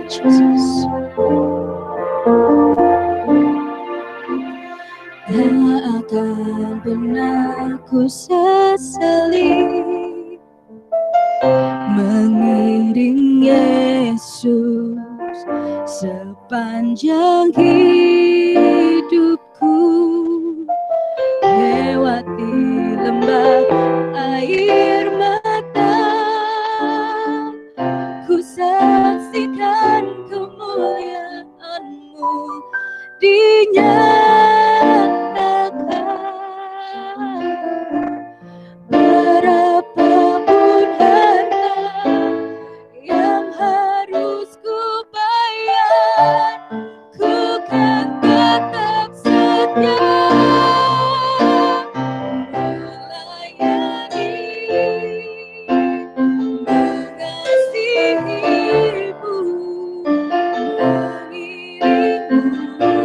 Jesus. Tak akan pernah ku sesali mengiring Yesus sepanjang hidupku, lewati lembah air mata, ku saksikan kemuliaan-Mu dinyatakan. Berapapun harta yang harus ku bayar, ku kan tetap setia melayani, mengasihi-Mu, mengiring-Mu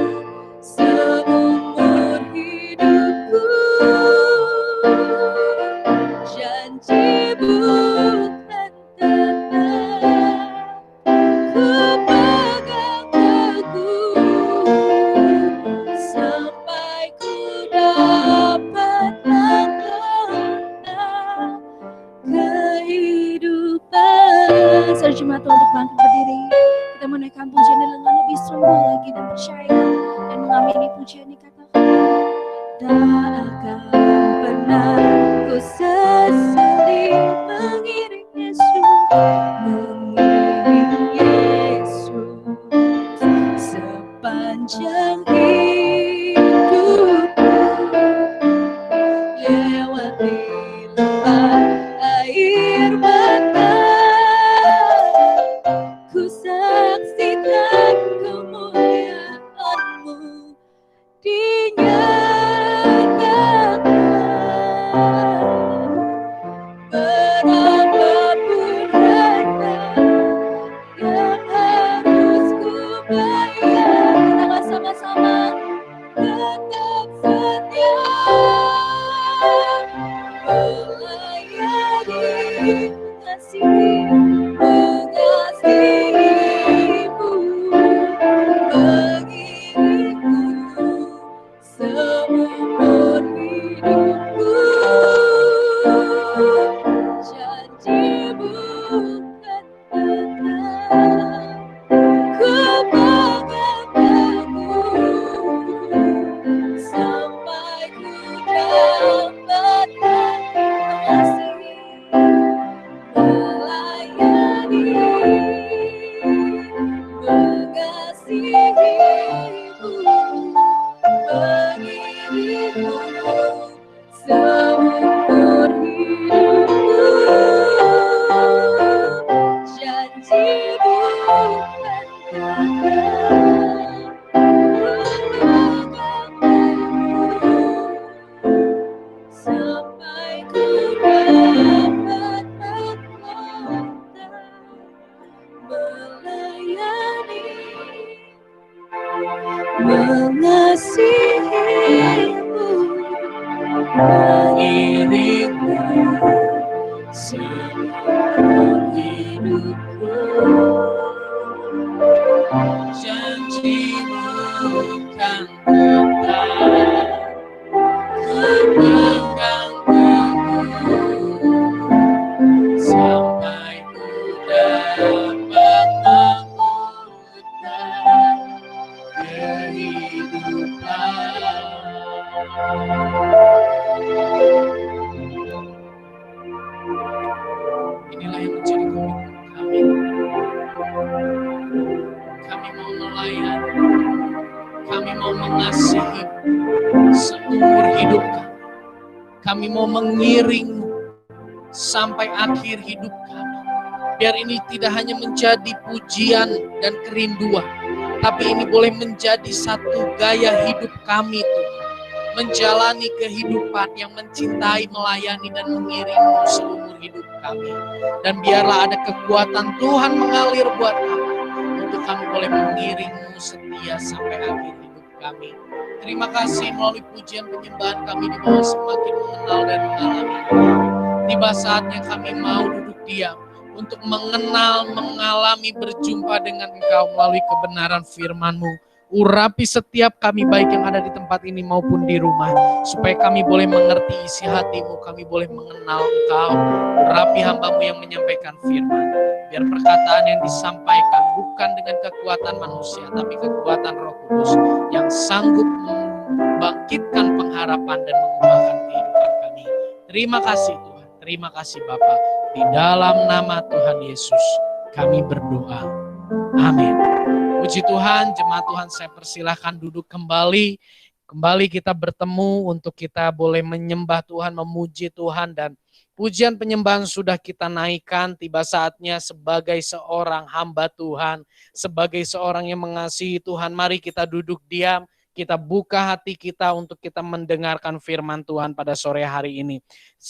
seumur hidupku. Janji bukan tetap ku pegang teguh sampai ku dapat mengenal kehidupan. Saudara jemaat untuk bangkit berdiri, kita menaikkan pujian dengan lebih sungguh lagi dan percaya dan mengamini pujian ini. Katakan, tak akan pernah ku sesali mengiring Yesus sepanjang hidupku, lewati lembah air mata, ku saksikan kemuliaan-Mu dinyatakan. Berapapun harta yang harus ku bayar, kita akan sama-sama tetap setia melayani, mengasihi-Mu, mengiring-Mu seumur hidupku. Janji bukan tetap ku pegang teguh sampai ku dapat mengasihi, melayani, mengasihi-Mu, mengiring-Mu seumur hidupku. Janji bukan tetap ku pegang teguh sampai ku dapat mahkota melayani, mengasihi-Mu, mengiring-Mu seumur hidupku. Janji-Mu kan tetap ku pegang teguh sampai ku dapat memutar kehidupan. Inilah yang menjadi komitmen kami. Kami mau melayani, kami mau mengasihi seumur hidup kami. Kami mau mengiring-Mu sampai akhir hidup kami. Biar ini tidak hanya menjadi pujian dan kerinduan, tapi ini boleh menjadi satu gaya hidup kami, Tuhan. Menjalani kehidupan yang mencintai, melayani, dan mengiring-Mu seumur hidup kami. Dan biarlah ada kekuatan Tuhan mengalir buat kami, untuk kami boleh mengiring-Mu setia sampai akhir hidup kami. Terima kasih melalui pujian penyembahan kami di bawah semakin mengenal dan mengalami. Tiba saatnya kami mau duduk diam, untuk mengenal, mengalami, berjumpa dengan Engkau melalui kebenaran firman-Mu. Urapi setiap kami baik yang ada di tempat ini maupun di rumah, supaya kami boleh mengerti isi hati-Mu, kami boleh mengenal Engkau. Urapi hamba-Mu yang menyampaikan firman, biar perkataan yang disampaikan bukan dengan kekuatan manusia, tapi kekuatan Roh Kudus yang sanggup membangkitkan pengharapan dan mengubahkan kehidupan kami. Terima kasih Tuhan, terima kasih Bapa. Di dalam nama Tuhan Yesus kami berdoa. Amin. Puji Tuhan, jemaat Tuhan, saya persilahkan duduk kembali. Kembali kita bertemu untuk kita boleh menyembah Tuhan, memuji Tuhan, dan pujian penyembahan sudah kita naikkan. Tiba saatnya sebagai seorang hamba Tuhan, sebagai seorang yang mengasihi Tuhan, mari kita duduk diam. Kita buka hati kita untuk kita mendengarkan firman Tuhan pada sore hari ini.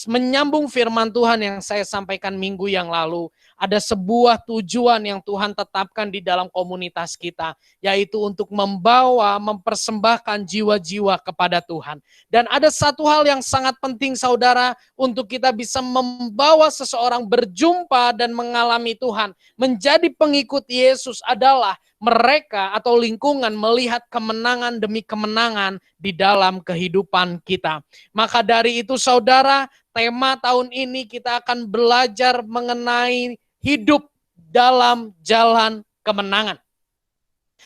Menyambung firman Tuhan yang saya sampaikan minggu yang lalu, ada sebuah tujuan yang Tuhan tetapkan di dalam komunitas kita, yaitu untuk membawa, mempersembahkan jiwa-jiwa kepada Tuhan. Dan ada satu hal yang sangat penting saudara, untuk kita bisa membawa seseorang berjumpa dan mengalami Tuhan, menjadi pengikut Yesus adalah mereka atau lingkungan melihat kemenangan demi kemenangan di dalam kehidupan kita. Maka dari itu saudara, tema tahun ini kita akan belajar mengenai hidup dalam jalan kemenangan.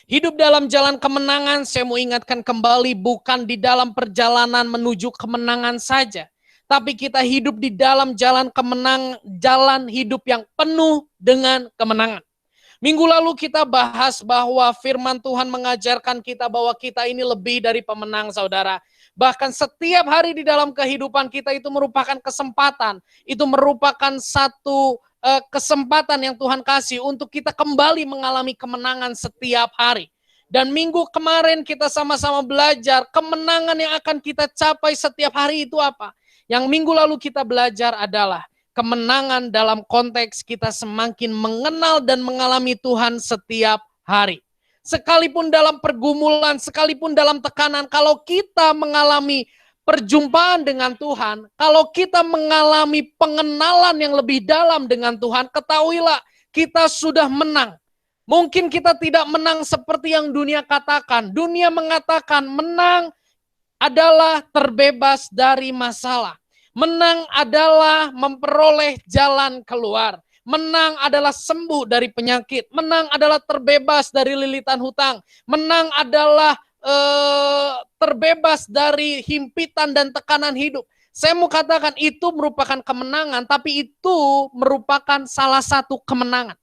Hidup dalam jalan kemenangan, saya mau ingatkan kembali, bukan di dalam perjalanan menuju kemenangan saja, tapi kita hidup di dalam jalan kemenangan, jalan hidup yang penuh dengan kemenangan. Minggu lalu kita bahas bahwa firman Tuhan mengajarkan kita bahwa kita ini lebih dari pemenang saudara. Bahkan setiap hari di dalam kehidupan kita itu merupakan kesempatan. Itu merupakan satu kesempatan yang Tuhan kasih untuk kita kembali mengalami kemenangan setiap hari. Dan minggu kemarin kita sama-sama belajar kemenangan yang akan kita capai setiap hari itu apa. Yang minggu lalu kita belajar adalah kemenangan dalam konteks kita semakin mengenal dan mengalami Tuhan setiap hari. Sekalipun dalam pergumulan, sekalipun dalam tekanan, kalau kita mengalami perjumpaan dengan Tuhan, kalau kita mengalami pengenalan yang lebih dalam dengan Tuhan, ketahuilah kita sudah menang. Mungkin kita tidak menang seperti yang dunia katakan. Dunia mengatakan menang adalah terbebas dari masalah. Menang adalah memperoleh jalan keluar. Menang adalah sembuh dari penyakit. Menang adalah terbebas dari lilitan hutang. Menang adalah terbebas dari himpitan dan tekanan hidup. Saya mau katakan itu merupakan kemenangan, tapi itu merupakan salah satu kemenangan.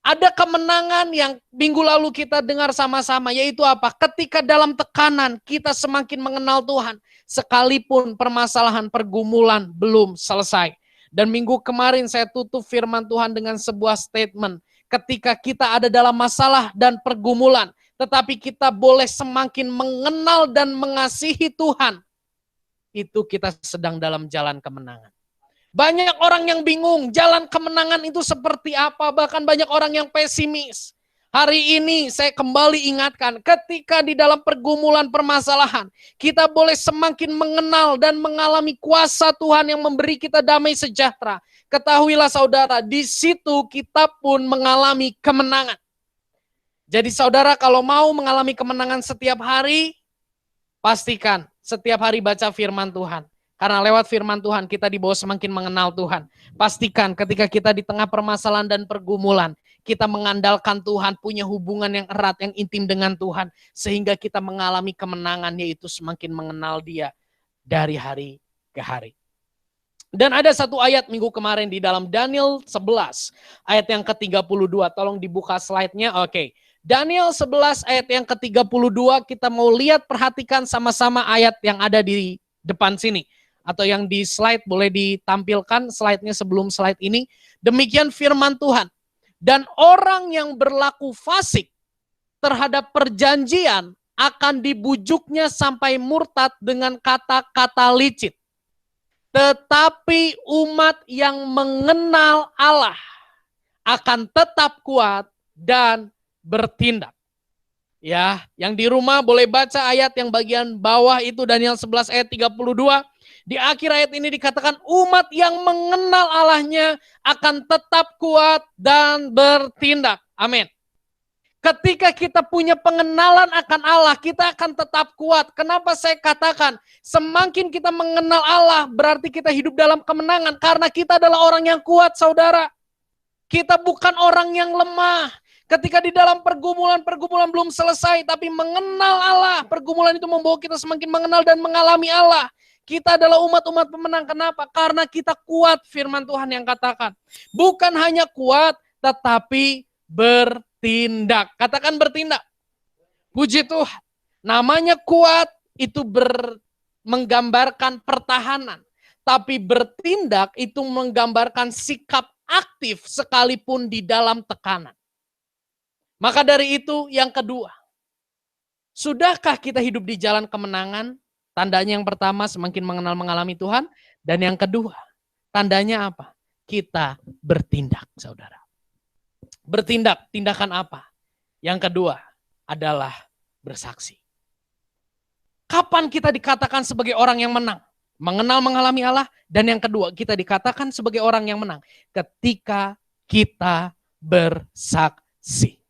Ada kemenangan yang minggu lalu kita dengar sama-sama, yaitu apa? Ketika dalam tekanan kita semakin mengenal Tuhan, sekalipun permasalahan pergumulan belum selesai. Dan minggu kemarin saya tutup firman Tuhan dengan sebuah statement. Ketika kita ada dalam masalah dan pergumulan, tetapi kita boleh semakin mengenal dan mengasihi Tuhan, itu kita sedang dalam jalan kemenangan. Banyak orang yang bingung, jalan kemenangan itu seperti apa, bahkan banyak orang yang pesimis. Hari ini saya kembali ingatkan, ketika di dalam pergumulan permasalahan, kita boleh semakin mengenal dan mengalami kuasa Tuhan yang memberi kita damai sejahtera. Ketahuilah saudara, di situ kita pun mengalami kemenangan. Jadi saudara kalau mau mengalami kemenangan setiap hari, pastikan setiap hari baca firman Tuhan. Karena lewat firman Tuhan kita dibawa semakin mengenal Tuhan. Pastikan ketika kita di tengah permasalahan dan pergumulan, kita mengandalkan Tuhan, punya hubungan yang erat, yang intim dengan Tuhan. Sehingga kita mengalami kemenangan, yaitu semakin mengenal Dia dari hari ke hari. Dan ada satu ayat minggu kemarin di dalam Daniel 11, ayat yang ke-32. Tolong dibuka slide-nya, oke. Daniel 11 ayat yang ke-32, kita mau lihat, perhatikan sama-sama ayat yang ada di depan sini. Atau yang di slide boleh ditampilkan slide-nya sebelum slide ini. Demikian firman Tuhan. Dan orang yang berlaku fasik terhadap perjanjian akan dibujuknya sampai murtad dengan kata-kata licik. Tetapi umat yang mengenal Allah akan tetap kuat dan bertindak. Ya, yang di rumah boleh baca ayat yang bagian bawah itu Daniel 11 ayat 32. Di akhir ayat ini dikatakan umat yang mengenal Allahnya akan tetap kuat dan bertindak. Amin. Ketika kita punya pengenalan akan Allah, kita akan tetap kuat. Kenapa saya katakan semakin kita mengenal Allah berarti kita hidup dalam kemenangan. Karena kita adalah orang yang kuat, saudara. Kita bukan orang yang lemah. Ketika di dalam pergumulan belum selesai, tapi mengenal Allah, pergumulan itu membawa kita semakin mengenal dan mengalami Allah. Kita adalah umat-umat pemenang. Kenapa? Karena kita kuat, firman Tuhan yang katakan. Bukan hanya kuat, tetapi bertindak. Katakan bertindak. Puji Tuhan. Namanya kuat itu menggambarkan pertahanan. Tapi bertindak itu menggambarkan sikap aktif sekalipun di dalam tekanan. Maka dari itu yang kedua, sudahkah kita hidup di jalan kemenangan? Tandanya yang pertama semakin mengalami Tuhan. Dan yang kedua, tandanya apa? Kita bertindak, saudara. Bertindak, tindakan apa? Yang kedua adalah bersaksi. Kapan kita dikatakan sebagai orang yang menang? Mengenal mengalami Allah. Dan yang kedua, kita dikatakan sebagai orang yang menang ketika kita bersaksi.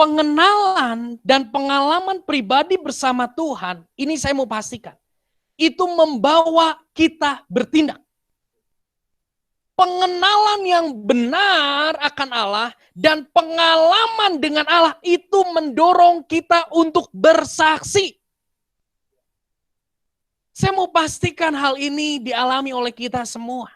Pengenalan dan pengalaman pribadi bersama Tuhan, ini saya mau pastikan, itu membawa kita bertindak. Pengenalan yang benar akan Allah dan pengalaman dengan Allah itu mendorong kita untuk bersaksi. Saya mau pastikan hal ini dialami oleh kita semua.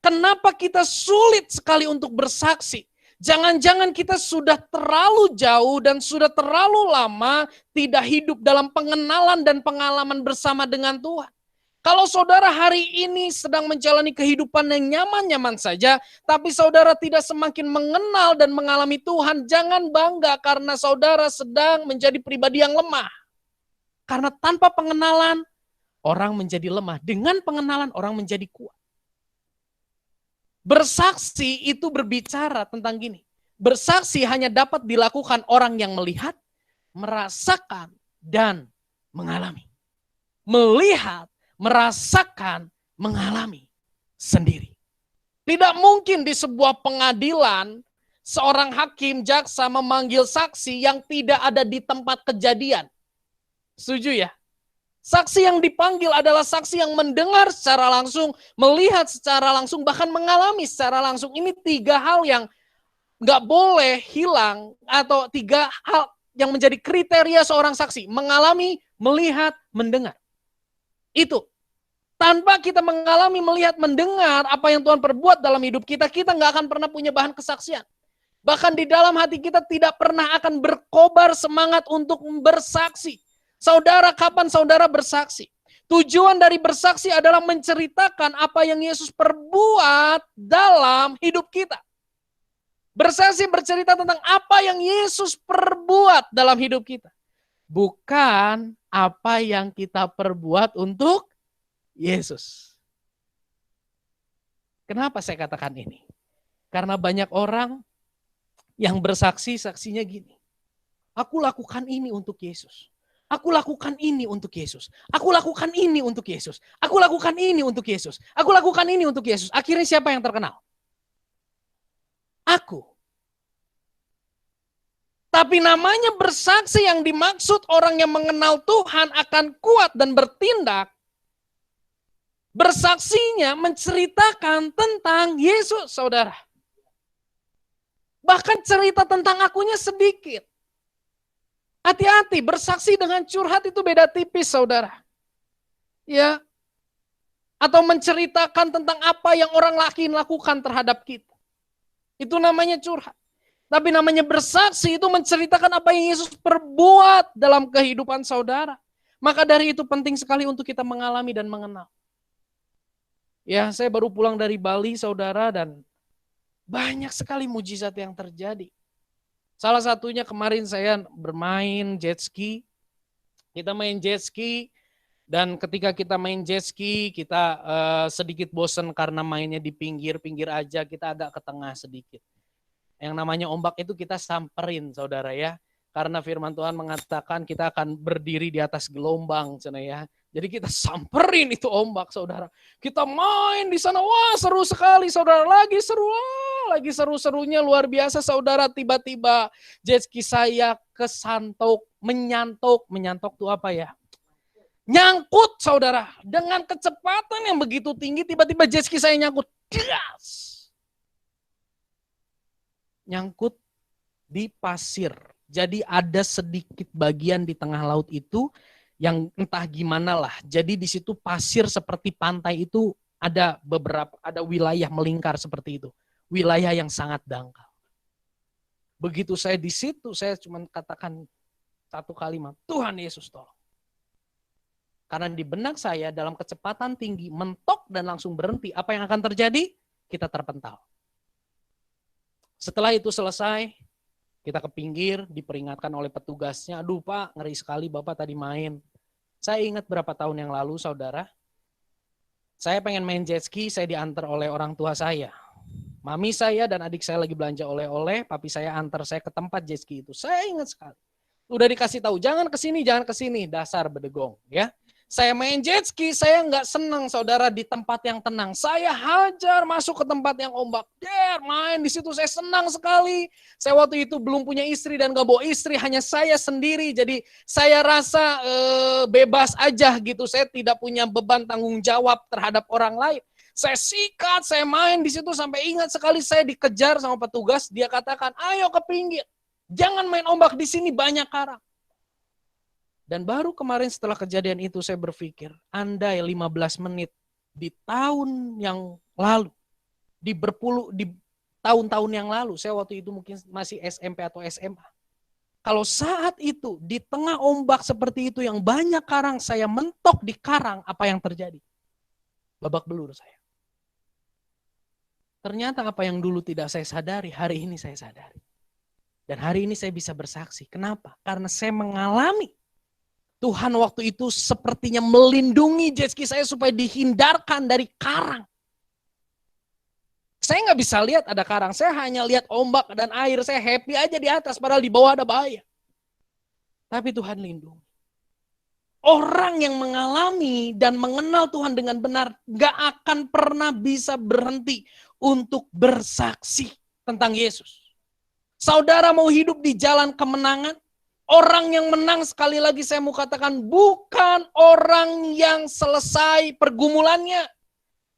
Kenapa kita sulit sekali untuk bersaksi? Jangan-jangan kita sudah terlalu jauh dan sudah terlalu lama tidak hidup dalam pengenalan dan pengalaman bersama dengan Tuhan. Kalau saudara hari ini sedang menjalani kehidupan yang nyaman-nyaman saja, tapi saudara tidak semakin mengenal dan mengalami Tuhan, jangan bangga karena saudara sedang menjadi pribadi yang lemah. Karena tanpa pengenalan, orang menjadi lemah. Dengan pengenalan, orang menjadi kuat. Bersaksi itu berbicara tentang gini. Bersaksi hanya dapat dilakukan orang yang melihat, merasakan, dan mengalami. Melihat, merasakan, mengalami sendiri. Tidak mungkin di sebuah pengadilan, seorang hakim, jaksa memanggil saksi yang tidak ada di tempat kejadian. Setuju ya? Saksi yang dipanggil adalah saksi yang mendengar secara langsung, melihat secara langsung, bahkan mengalami secara langsung. Ini 3 hal yang nggak boleh hilang, atau 3 hal yang menjadi kriteria seorang saksi. Mengalami, melihat, mendengar. Itu. Tanpa kita mengalami, melihat, mendengar apa yang Tuhan perbuat dalam hidup kita, kita nggak akan pernah punya bahan kesaksian. Bahkan di dalam hati kita tidak pernah akan berkobar semangat untuk bersaksi. Saudara, kapan saudara bersaksi? Tujuan dari bersaksi adalah menceritakan apa yang Yesus perbuat dalam hidup kita. Bersaksi bercerita tentang apa yang Yesus perbuat dalam hidup kita. Bukan apa yang kita perbuat untuk Yesus. Kenapa saya katakan ini? Karena banyak orang yang bersaksi, saksinya gini. Aku lakukan ini untuk Yesus. Aku lakukan ini untuk Yesus. Aku lakukan ini untuk Yesus. Aku lakukan ini untuk Yesus. Aku lakukan ini untuk Yesus. Akhirnya siapa yang terkenal? Aku. Tapi namanya bersaksi yang dimaksud orang yang mengenal Tuhan akan kuat dan bertindak. Bersaksinya menceritakan tentang Yesus, saudara. Bahkan cerita tentang akunya sedikit. Hati-hati, bersaksi dengan curhat itu beda tipis, saudara. Ya. Atau menceritakan tentang apa yang orang lain lakukan terhadap kita. Itu namanya curhat. Tapi namanya bersaksi itu menceritakan apa yang Yesus perbuat dalam kehidupan saudara. Maka dari itu penting sekali untuk kita mengalami dan mengenal. Ya, saya baru pulang dari Bali, saudara, dan banyak sekali mujizat yang terjadi. Salah satunya kemarin saya bermain jet ski. Kita main jet ski dan ketika kita main jet ski kita sedikit bosan karena mainnya di pinggir-pinggir aja, kita agak ke tengah sedikit. Yang namanya ombak itu kita samperin, saudara ya. Karena firman Tuhan mengatakan kita akan berdiri di atas gelombang, ya. Jadi kita samperin itu ombak, saudara. Kita main di sana, wah seru sekali, saudara. Lagi seru, lagi seru-serunya luar biasa, saudara. Tiba-tiba jet ski saya kesantok, menyantok tuh apa ya? Nyangkut, saudara. Dengan kecepatan yang begitu tinggi, tiba-tiba jet ski saya nyangkut. Gas! Nyangkut di pasir. Jadi ada sedikit bagian di tengah laut itu yang entah gimana lah. Jadi di situ pasir seperti pantai itu ada wilayah melingkar seperti itu. Wilayah yang sangat dangkal. Begitu saya di situ, saya cuma katakan satu kalimat, Tuhan Yesus tolong. Karena di benak saya dalam kecepatan tinggi, mentok dan langsung berhenti. Apa yang akan terjadi? Kita terpental. Setelah itu selesai, kita ke pinggir, diperingatkan oleh petugasnya, aduh Pak, ngeri sekali Bapak tadi main. Saya ingat berapa tahun yang lalu, saudara, saya pengen main jet ski, saya diantar oleh orang tua saya. Mami saya dan adik saya lagi belanja oleh-oleh, papi saya antar saya ke tempat jet ski itu. Saya ingat sekali. Udah dikasih tahu, jangan ke sini, dasar bedegong. Ya. Saya main jet ski, saya nggak senang saudara di tempat yang tenang. Saya hajar masuk ke tempat yang ombak. Main di situ saya senang sekali. Saya waktu itu belum punya istri dan nggak bawa istri, hanya saya sendiri. Jadi saya rasa bebas aja gitu. Saya tidak punya beban tanggung jawab terhadap orang lain. Saya sikat, saya main di situ sampai ingat sekali saya dikejar sama petugas. Dia katakan, ayo ke pinggir. Jangan main ombak di sini, banyak karang. Dan baru kemarin setelah kejadian itu saya berpikir, andai 15 menit di tahun yang lalu, di tahun-tahun yang lalu, saya waktu itu mungkin masih SMP atau SMA. Kalau saat itu di tengah ombak seperti itu yang banyak karang, saya mentok di karang, apa yang terjadi? Babak belur saya. Ternyata apa yang dulu tidak saya sadari, hari ini saya sadari. Dan hari ini saya bisa bersaksi. Kenapa? Karena saya mengalami Tuhan waktu itu sepertinya melindungi jet ski saya supaya dihindarkan dari karang. Saya nggak bisa lihat ada karang, saya hanya lihat ombak dan air, saya happy aja di atas, padahal di bawah ada bahaya. Tapi Tuhan lindungi. Orang yang mengalami dan mengenal Tuhan dengan benar nggak akan pernah bisa berhenti untuk bersaksi tentang Yesus. Saudara mau hidup di jalan kemenangan? Orang yang menang, sekali lagi saya mau katakan, bukan orang yang selesai pergumulannya.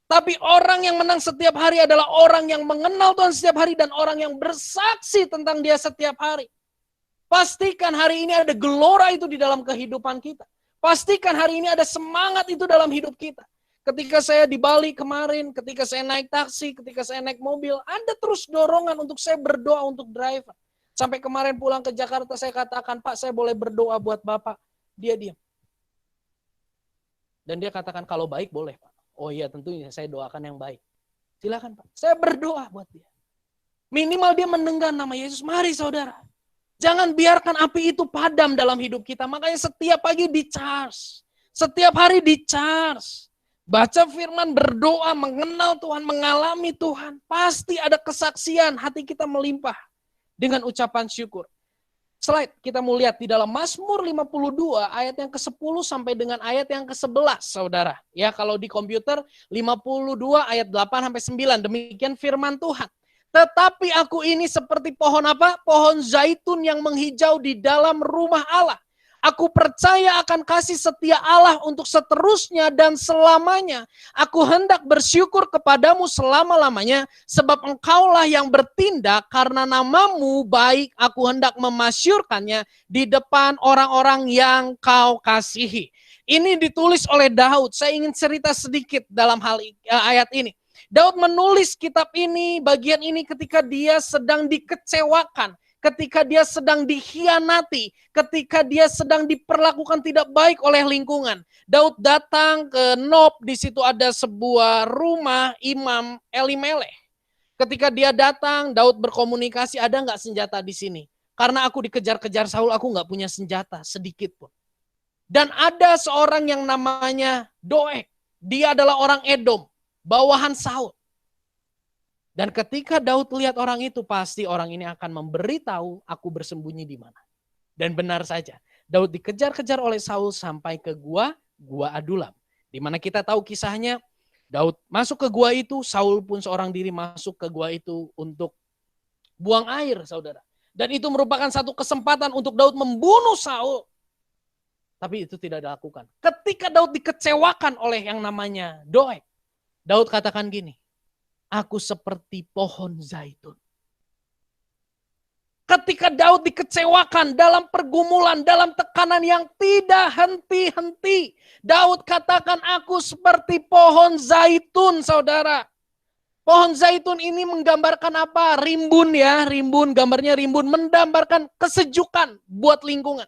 Tapi orang yang menang setiap hari adalah orang yang mengenal Tuhan setiap hari dan orang yang bersaksi tentang Dia setiap hari. Pastikan hari ini ada gelora itu di dalam kehidupan kita. Pastikan hari ini ada semangat itu dalam hidup kita. Ketika saya di Bali kemarin, ketika saya naik taksi, ketika saya naik mobil, ada terus dorongan untuk saya berdoa untuk driver. Sampai kemarin pulang ke Jakarta saya katakan, Pak saya boleh berdoa buat Bapak. Dia diam. Dan dia katakan kalau baik boleh Pak. Oh iya tentunya saya doakan yang baik. Silakan Pak. Saya berdoa buat dia. Minimal dia mendengar nama Yesus. Mari saudara. Jangan biarkan api itu padam dalam hidup kita. Makanya setiap pagi di-charge. Setiap hari di-charge. Baca firman, berdoa, mengenal Tuhan, mengalami Tuhan. Pasti ada kesaksian, hati kita melimpah. Dengan ucapan syukur. Slide kita mau lihat di dalam Mazmur 52 ayat yang ke-10 sampai dengan ayat yang ke-11 saudara. Ya kalau di komputer 52 ayat 8 sampai 9 demikian firman Tuhan. Tetapi aku ini seperti pohon apa? Pohon zaitun yang menghijau di dalam rumah Allah. Aku percaya akan kasih setia Allah untuk seterusnya dan selamanya. Aku hendak bersyukur kepadamu selama-lamanya, sebab engkaulah yang bertindak karena namamu baik, aku hendak memasyurkannya di depan orang-orang yang kau kasihi. Ini ditulis oleh Daud. Saya ingin cerita sedikit dalam hal ayat ini. Daud menulis kitab ini, bagian ini ketika dia sedang dikecewakan. Ketika dia sedang dikhianati, ketika dia sedang diperlakukan tidak baik oleh lingkungan. Daud datang ke Nob, di situ ada sebuah rumah Imam Elimelech. Ketika dia datang, Daud berkomunikasi, ada nggak senjata di sini? Karena aku dikejar-kejar Saul, aku nggak punya senjata sedikit pun. Dan ada seorang yang namanya Doeg, dia adalah orang Edom, bawahan Saul. Dan ketika Daud lihat orang itu, pasti orang ini akan memberitahu aku bersembunyi di mana. Dan benar saja, Daud dikejar-kejar oleh Saul sampai ke gua Gua Adulam. Di mana kita tahu kisahnya, Daud masuk ke gua itu, Saul pun seorang diri masuk ke gua itu untuk buang air, saudara. Dan itu merupakan satu kesempatan untuk Daud membunuh Saul. Tapi itu tidak dilakukan. Ketika Daud dikecewakan oleh yang namanya Doeg, Daud katakan gini, aku seperti pohon zaitun. Ketika Daud dikecewakan dalam pergumulan, dalam tekanan yang tidak henti-henti, Daud katakan aku seperti pohon zaitun, saudara. Pohon zaitun ini menggambarkan apa? Rimbun ya, rimbun, gambarnya rimbun, menggambarkan kesejukan buat lingkungan.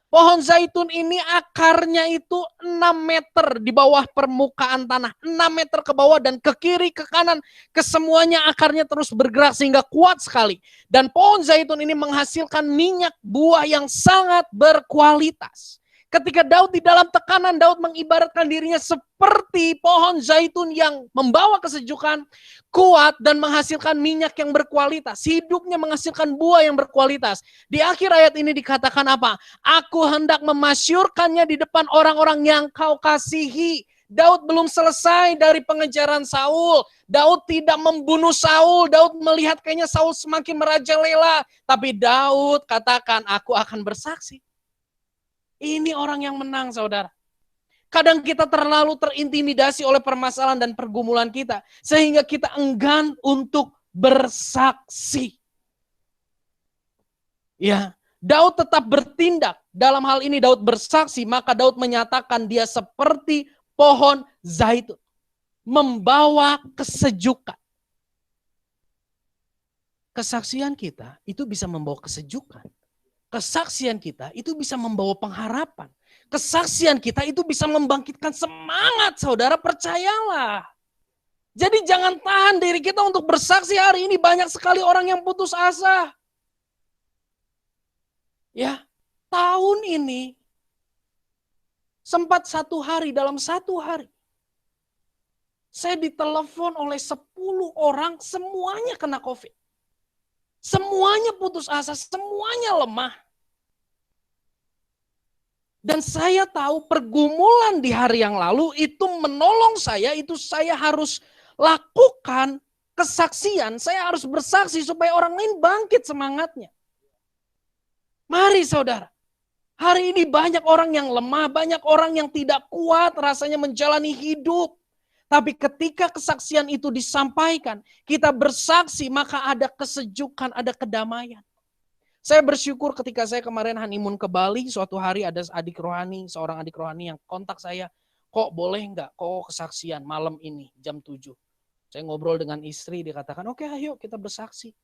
Pohon zaitun ini akarnya itu 6 meter di bawah permukaan tanah. 6 meter ke bawah dan ke kiri, ke kanan. Kesemuanya akarnya terus bergerak sehingga kuat sekali. Dan pohon zaitun ini menghasilkan minyak buah yang sangat berkualitas. Ketika Daud di dalam tekanan, Daud mengibaratkan dirinya seperti pohon zaitun yang membawa kesejukan, kuat, dan menghasilkan minyak yang berkualitas. Hidupnya menghasilkan buah yang berkualitas. Di akhir ayat ini dikatakan apa? Aku hendak memasyurkannya di depan orang-orang yang kau kasihi. Daud belum selesai dari pengejaran Saul. Daud tidak membunuh Saul. Daud melihat kayaknya Saul semakin merajalela. Tapi Daud katakan, aku akan bersaksi. Ini orang yang menang, saudara. Kadang kita terlalu terintimidasi oleh permasalahan dan pergumulan kita. Sehingga kita enggan untuk bersaksi. Ya, Daud tetap bertindak. Dalam hal ini Daud bersaksi, maka Daud menyatakan dia seperti pohon zaitun. Membawa kesejukan. Kesaksian kita itu bisa membawa kesejukan. Kesaksian kita itu bisa membawa pengharapan. Kesaksian kita itu bisa membangkitkan semangat, saudara, percayalah. Jadi jangan tahan diri kita untuk bersaksi. Hari ini banyak sekali orang yang putus asa. Ya, tahun ini sempat dalam satu hari. Saya ditelepon oleh 10 orang, semuanya kena COVID. Semuanya putus asa, semuanya lemah. Dan saya tahu pergumulan di hari yang lalu itu menolong saya, itu saya harus lakukan kesaksian, saya harus bersaksi supaya orang lain bangkit semangatnya. Mari saudara, hari ini banyak orang yang lemah, banyak orang yang tidak kuat rasanya menjalani hidup. Tapi ketika kesaksian itu disampaikan, kita bersaksi, maka ada kesejukan, ada kedamaian. Saya bersyukur ketika saya kemarin honeymoon ke Bali, suatu hari ada seorang adik rohani yang kontak saya, kok boleh nggak kok kesaksian malam ini jam 7. Saya ngobrol dengan istri, dia katakan, oke ayo kita bersaksi.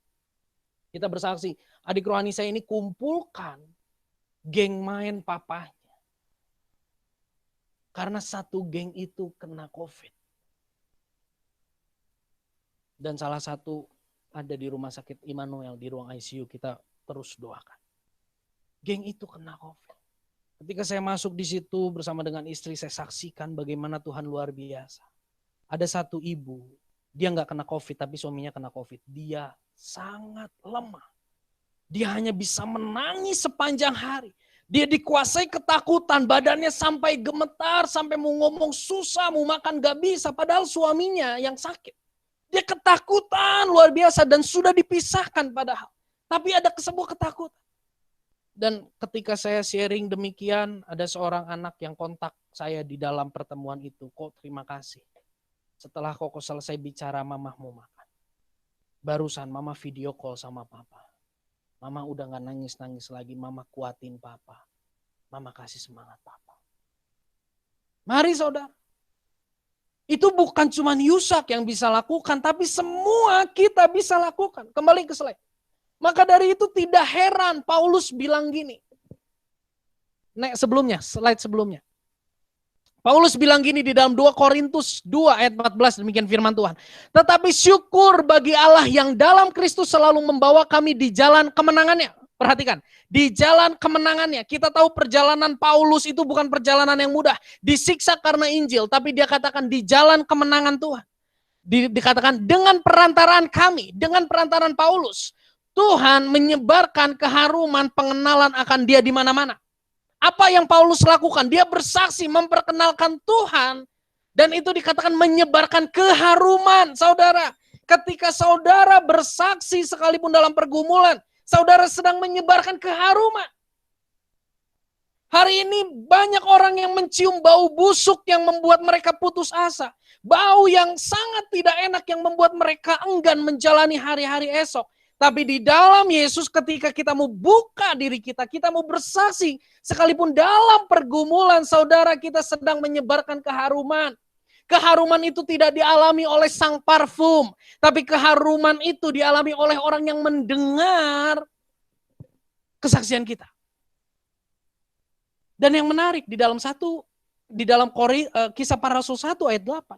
Kita bersaksi, adik rohani saya ini kumpulkan geng main papahnya. Karena satu geng itu kena COVID. Dan salah satu ada di rumah sakit Immanuel, di ruang ICU, kita terus doakan. Geng itu kena COVID. Ketika saya masuk di situ bersama dengan istri, saya saksikan bagaimana Tuhan luar biasa. Ada satu ibu, dia nggak kena COVID, tapi suaminya kena COVID. Dia sangat lemah. Dia hanya bisa menangis sepanjang hari. Dia dikuasai ketakutan, badannya sampai gemetar, sampai mau ngomong susah, mau makan gak bisa, padahal suaminya yang sakit. Dia ketakutan luar biasa dan sudah dipisahkan padahal. Tapi ada sebuah ketakutan. Dan ketika saya sharing demikian, ada seorang anak yang kontak saya di dalam pertemuan itu. Kok terima kasih. Setelah Koko selesai bicara, mama mau makan. Barusan mama video call sama papa. Mama udah gak nangis-nangis lagi, mama kuatin papa. Mama kasih semangat papa. Mari saudara. Itu bukan cuma Yusak yang bisa lakukan, tapi semua kita bisa lakukan. Kembali ke slide. Maka dari itu tidak heran Paulus bilang gini. Slide sebelumnya. Paulus bilang gini di dalam 2 Korintus 2 ayat 14, demikian firman Tuhan. Tetapi syukur bagi Allah yang dalam Kristus selalu membawa kami di jalan kemenangannya. Perhatikan, di jalan kemenangannya. Kita tahu perjalanan Paulus itu bukan perjalanan yang mudah. Disiksa karena Injil, tapi dia katakan di jalan kemenangan Tuhan. Dikatakan dengan perantaraan kami, dengan perantaraan Paulus, Tuhan menyebarkan keharuman pengenalan akan dia di mana-mana. Apa yang Paulus lakukan? Dia bersaksi, memperkenalkan Tuhan, dan itu dikatakan menyebarkan keharuman. Saudara, ketika saudara bersaksi sekalipun dalam pergumulan, saudara sedang menyebarkan keharuman. Hari ini banyak orang yang mencium bau busuk yang membuat mereka putus asa. Bau yang sangat tidak enak yang membuat mereka enggan menjalani hari-hari esok. Tapi di dalam Yesus ketika kita mau buka diri kita mau bersaksi. Sekalipun dalam pergumulan saudara kita sedang menyebarkan keharuman. Keharuman itu tidak dialami oleh sang parfum. Tapi keharuman itu dialami oleh orang yang mendengar kesaksian kita. Dan yang menarik di dalam Kisah Para Rasul 1 ayat 8.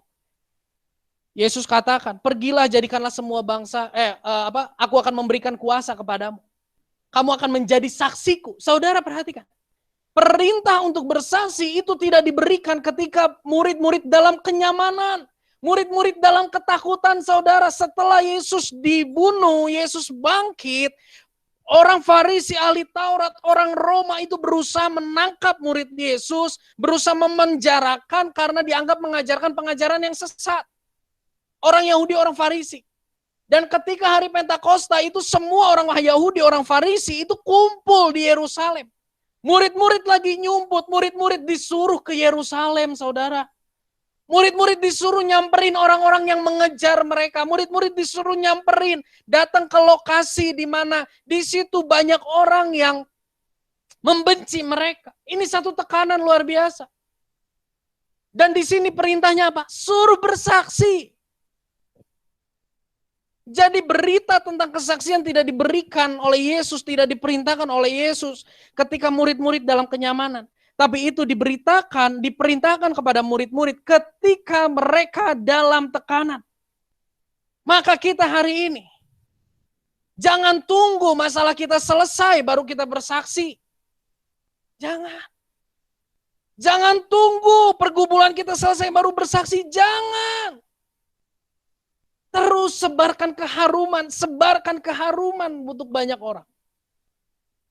Yesus katakan, pergilah jadikanlah semua bangsa, aku akan memberikan kuasa kepadamu. Kamu akan menjadi saksiku. Saudara perhatikan, perintah untuk bersaksi itu tidak diberikan ketika murid-murid dalam kenyamanan. Murid-murid dalam ketakutan, saudara. Setelah Yesus dibunuh, Yesus bangkit, orang Farisi, ahli Taurat, orang Roma itu berusaha menangkap murid Yesus, berusaha memenjarakan karena dianggap mengajarkan pengajaran yang sesat. Orang Yahudi, orang Farisi. Dan ketika hari Pentakosta itu semua orang Yahudi, orang Farisi itu kumpul di Yerusalem. Murid-murid lagi nyumput, murid-murid disuruh ke Yerusalem, saudara. Murid-murid disuruh nyamperin orang-orang yang mengejar mereka. Murid-murid disuruh nyamperin, datang ke lokasi di mana di situ banyak orang yang membenci mereka. Ini satu tekanan luar biasa. Dan di sini perintahnya apa? Suruh bersaksi. Jadi berita tentang kesaksian tidak diberikan oleh Yesus, tidak diperintahkan oleh Yesus ketika murid-murid dalam kenyamanan. Tapi itu diperintahkan kepada murid-murid ketika mereka dalam tekanan. Maka kita hari ini, jangan tunggu masalah kita selesai baru kita bersaksi. Jangan. Jangan tunggu pergumulan kita selesai baru bersaksi, jangan. Terus sebarkan keharuman untuk banyak orang.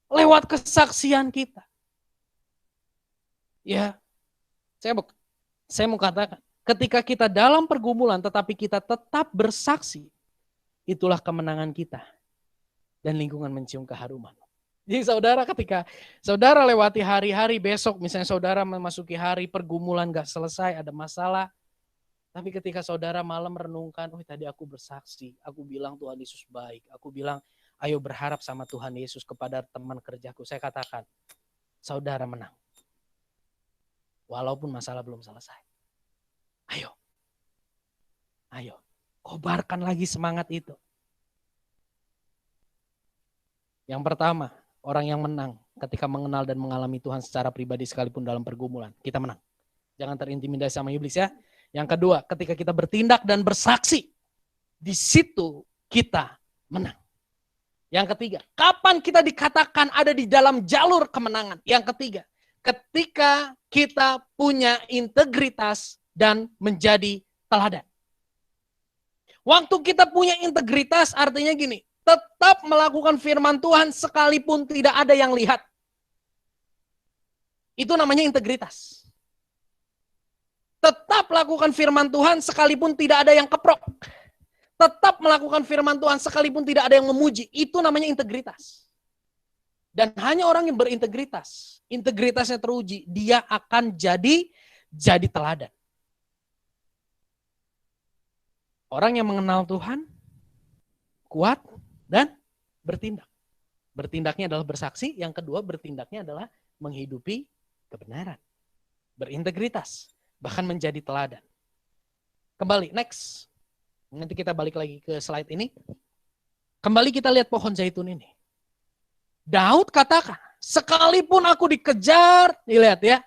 Lewat kesaksian kita. Ya, saya mau katakan, ketika kita dalam pergumulan tetapi kita tetap bersaksi, itulah kemenangan kita. Dan lingkungan mencium keharuman. Jadi saudara, ketika saudara lewati hari-hari besok, misalnya saudara memasuki hari pergumulan gak selesai, ada masalah, tapi ketika saudara malam merenungkan, tadi aku bersaksi, aku bilang Tuhan Yesus baik, aku bilang ayo berharap sama Tuhan Yesus kepada teman kerjaku. Saya katakan, saudara menang. Walaupun masalah belum selesai. Ayo, kobarkan lagi semangat itu. Yang pertama, orang yang menang ketika mengenal dan mengalami Tuhan secara pribadi sekalipun dalam pergumulan. Kita menang. Jangan terintimidasi sama iblis ya. Yang kedua, ketika kita bertindak dan bersaksi, di situ kita menang. Yang ketiga, kapan kita dikatakan ada di dalam jalur kemenangan? Yang ketiga, ketika kita punya integritas dan menjadi teladan. Waktu kita punya integritas artinya gini, tetap melakukan firman Tuhan sekalipun tidak ada yang lihat. Itu namanya integritas. Tetap lakukan firman Tuhan sekalipun tidak ada yang keprok. Tetap melakukan firman Tuhan sekalipun tidak ada yang memuji. Itu namanya integritas. Dan hanya orang yang berintegritas, integritasnya teruji, dia akan jadi teladan. Orang yang mengenal Tuhan, kuat dan bertindak. Bertindaknya adalah bersaksi, yang kedua bertindaknya adalah menghidupi kebenaran. Berintegritas. Bahkan menjadi teladan. Kembali, next. Nanti kita balik lagi ke slide ini. Kembali kita lihat pohon zaitun ini. Daud katakan, sekalipun aku dikejar, dilihat ya,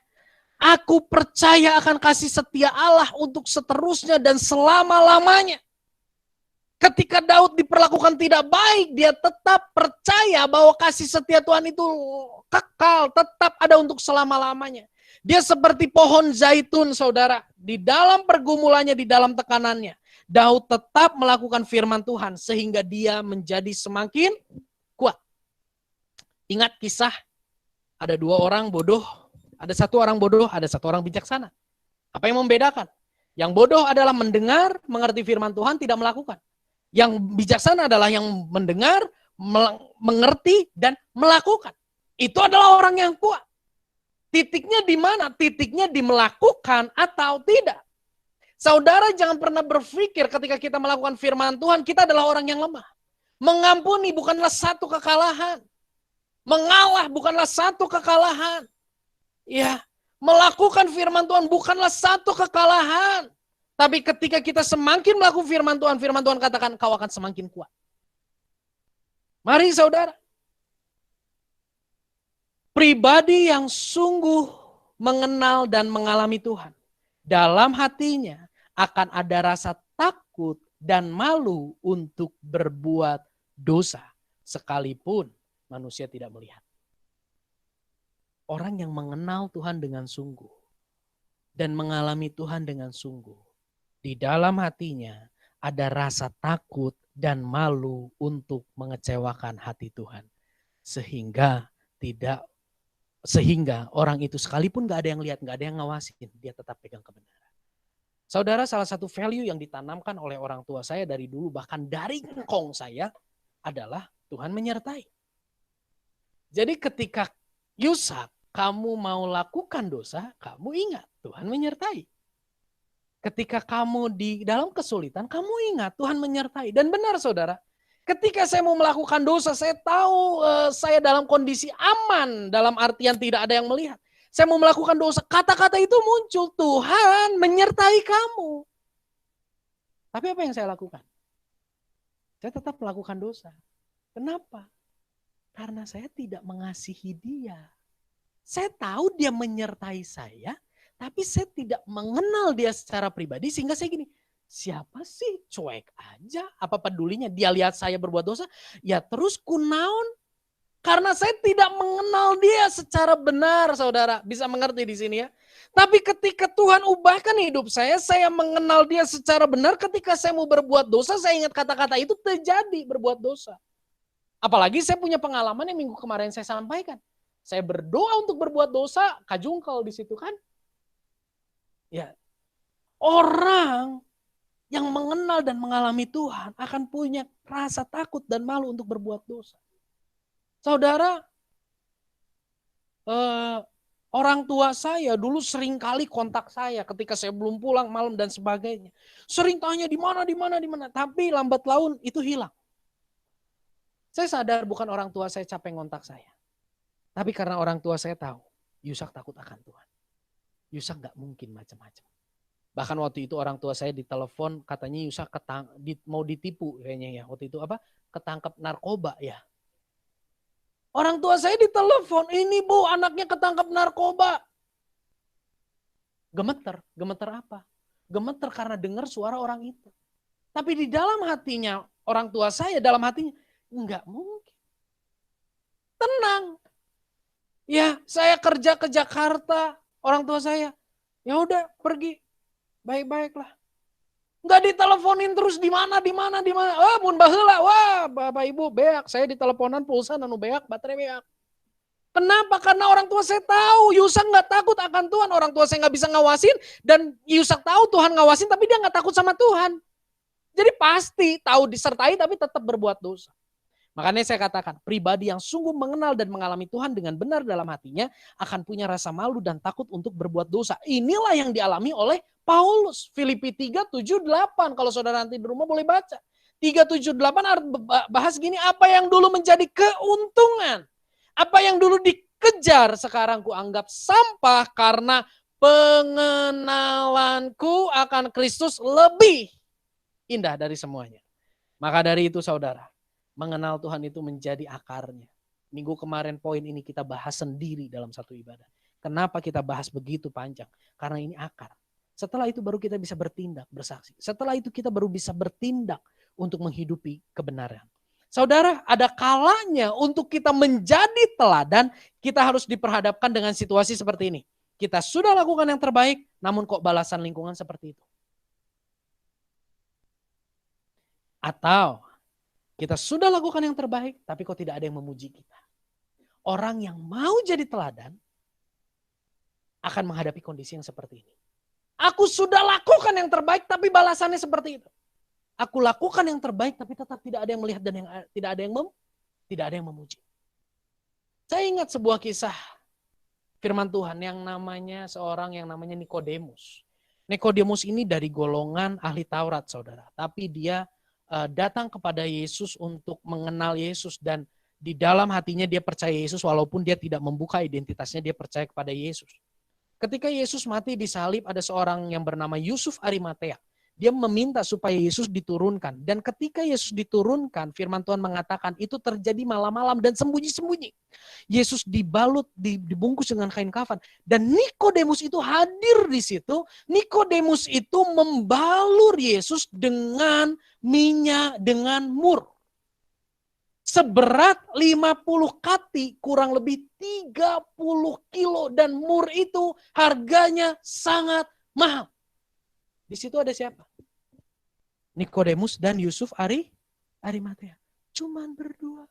aku percaya akan kasih setia Allah untuk seterusnya dan selama-lamanya. Ketika Daud diperlakukan tidak baik, dia tetap percaya bahwa kasih setia Tuhan itu kekal, tetap ada untuk selama-lamanya. Dia seperti pohon zaitun, saudara. Di dalam pergumulannya, di dalam tekanannya. Daud tetap melakukan firman Tuhan sehingga dia menjadi semakin kuat. Ingat kisah Ada dua orang bodoh, ada satu orang bodoh, ada satu orang bijaksana. Apa yang membedakan? Yang bodoh adalah mendengar, mengerti firman Tuhan, tidak melakukan. Yang bijaksana adalah yang mendengar, mengerti, dan melakukan. Itu adalah orang yang kuat. Titiknya di mana? Titiknya di melakukan atau tidak. Saudara jangan pernah berpikir ketika kita melakukan firman Tuhan, kita adalah orang yang lemah. Mengampuni bukanlah satu kekalahan. Mengalah bukanlah satu kekalahan. Ya, melakukan firman Tuhan bukanlah satu kekalahan. Tapi ketika kita semakin melakukan firman Tuhan katakan kau akan semakin kuat. Mari saudara. Pribadi yang sungguh mengenal dan mengalami Tuhan. Dalam hatinya akan ada rasa takut dan malu untuk berbuat dosa. Sekalipun manusia tidak melihat. Orang yang mengenal Tuhan dengan sungguh. Dan mengalami Tuhan dengan sungguh. Di dalam hatinya ada rasa takut dan malu untuk mengecewakan hati Tuhan. Sehingga orang itu sekalipun gak ada yang lihat, gak ada yang ngawasin, dia tetap pegang kebenaran. Saudara, salah satu value yang ditanamkan oleh orang tua saya dari dulu, bahkan dari engkong saya, adalah Tuhan menyertai. Jadi ketika Yusak, kamu mau lakukan dosa, kamu ingat Tuhan menyertai. Ketika kamu di dalam kesulitan, kamu ingat Tuhan menyertai. Dan benar saudara, ketika saya mau melakukan dosa, saya tahu saya dalam kondisi aman, dalam artian tidak ada yang melihat. Saya mau melakukan dosa, kata-kata itu muncul, Tuhan menyertai kamu. Tapi apa yang saya lakukan? Saya tetap melakukan dosa. Kenapa? Karena saya tidak mengasihi dia. Saya tahu dia menyertai saya, tapi saya tidak mengenal dia secara pribadi sehingga saya gini, siapa sih cuek aja, apa pedulinya dia lihat saya berbuat dosa, ya terus kunaon. Karena saya tidak mengenal dia secara benar saudara, bisa mengerti di sini ya. Tapi ketika Tuhan ubahkan hidup saya mengenal dia secara benar, ketika saya mau berbuat dosa, saya ingat kata-kata itu terjadi berbuat dosa. Apalagi saya punya pengalaman yang minggu kemarin saya sampaikan. Saya berdoa untuk berbuat dosa, kajungkel di situ kan. Ya, orang yang mengenal dan mengalami Tuhan akan punya rasa takut dan malu untuk berbuat dosa. Saudara, orang tua saya dulu sering kali kontak saya ketika saya belum pulang malam dan sebagainya. Sering tanya di mana. Tapi lambat laun itu hilang. Saya sadar bukan orang tua saya capek ngontak saya. Tapi karena orang tua saya tahu, Yusak takut akan Tuhan. Yusak gak mungkin macam-macam. Bahkan waktu itu orang tua saya ditelepon katanya Yusak mau ditipu kayaknya ya. Waktu itu ketangkep narkoba ya. Orang tua saya ditelepon, ini bu anaknya ketangkep narkoba. Gemeter apa? Gemeter karena dengar suara orang itu. Tapi di dalam hatinya orang tua saya, dalam hatinya enggak mungkin. Tenang. Ya saya kerja ke Jakarta, orang tua saya, ya udah pergi. Baik-baiklah. Enggak diteleponin terus di mana. Oh, mun baheula, wah, Bapak Ibu beak, saya diteleponan pulsa anu beak, baterai beak. Kenapa? Karena orang tua saya tahu, Yusak enggak takut akan Tuhan. Orang tua saya enggak bisa ngawasin dan Yusak tahu Tuhan ngawasin tapi dia enggak takut sama Tuhan. Jadi pasti tahu disertai tapi tetap berbuat dosa. Makanya saya katakan, pribadi yang sungguh mengenal dan mengalami Tuhan dengan benar dalam hatinya akan punya rasa malu dan takut untuk berbuat dosa. Inilah yang dialami oleh Paulus. Filipi 3, 7, 8. Kalau saudara nanti di rumah boleh baca. 3, 7, 8 bahas gini, apa yang dulu menjadi keuntungan. Apa yang dulu dikejar sekarang kuanggap sampah karena pengenalanku akan Kristus lebih indah dari semuanya. Maka dari itu saudara, mengenal Tuhan itu menjadi akarnya. Minggu kemarin poin ini kita bahas sendiri dalam satu ibadah. Kenapa kita bahas begitu panjang? Karena ini akar. Setelah itu baru kita bisa bertindak, bersaksi. Setelah itu kita baru bisa bertindak untuk menghidupi kebenaran. Saudara, ada kalanya untuk kita menjadi teladan, kita harus diperhadapkan dengan situasi seperti ini. Kita sudah lakukan yang terbaik, namun kok balasan lingkungan seperti itu? Atau kita sudah lakukan yang terbaik, tapi kok tidak ada yang memuji kita. orang yang mau jadi teladan akan menghadapi kondisi yang seperti ini. Aku sudah lakukan yang terbaik tapi balasannya seperti itu. Aku lakukan yang terbaik tapi tetap tidak ada yang melihat dan tidak ada yang memuji. Saya ingat sebuah kisah firman Tuhan yang namanya seorang yang namanya Nikodemus. Nikodemus ini dari golongan ahli Taurat, saudara. Tapi dia datang kepada Yesus untuk mengenal Yesus dan di dalam hatinya dia percaya Yesus walaupun dia tidak membuka identitasnya, dia percaya kepada Yesus. Ketika Yesus mati di salib ada seorang yang bernama Yusuf Arimatea. Dia meminta supaya Yesus diturunkan. Dan ketika Yesus diturunkan, firman Tuhan mengatakan itu terjadi malam-malam dan sembunyi-sembunyi. Yesus dibalut, dibungkus dengan kain kafan. Dan Nikodemus itu hadir di situ. Nikodemus itu membalur Yesus dengan minyak, dengan mur. Seberat 50 kati, kurang lebih 30 kilo. Dan mur itu harganya sangat mahal. Di situ ada siapa? Nikodemus dan Yusuf Arimatea. Cuman berdua.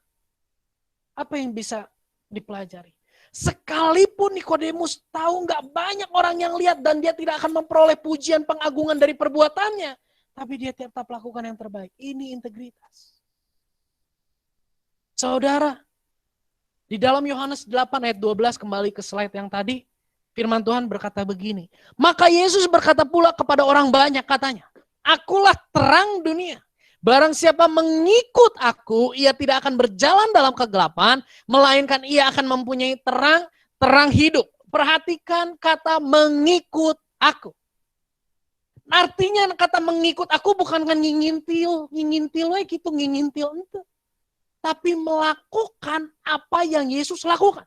Apa yang bisa dipelajari? Sekalipun Nikodemus tahu nggak banyak orang yang lihat dan dia tidak akan memperoleh pujian pengagungan dari perbuatannya. Tapi dia tetap lakukan yang terbaik. Ini integritas. Saudara, di dalam Yohanes 8 ayat 12 kembali ke slide yang tadi. Firman Tuhan berkata begini. Maka Yesus berkata pula kepada orang banyak katanya. Akulah terang dunia. Barang siapa mengikut aku, ia tidak akan berjalan dalam kegelapan. Melainkan ia akan mempunyai terang hidup. Perhatikan kata mengikut aku. Artinya kata mengikut aku bukan kan ngingintil gitu, ngingintil itu. Tapi melakukan apa yang Yesus lakukan.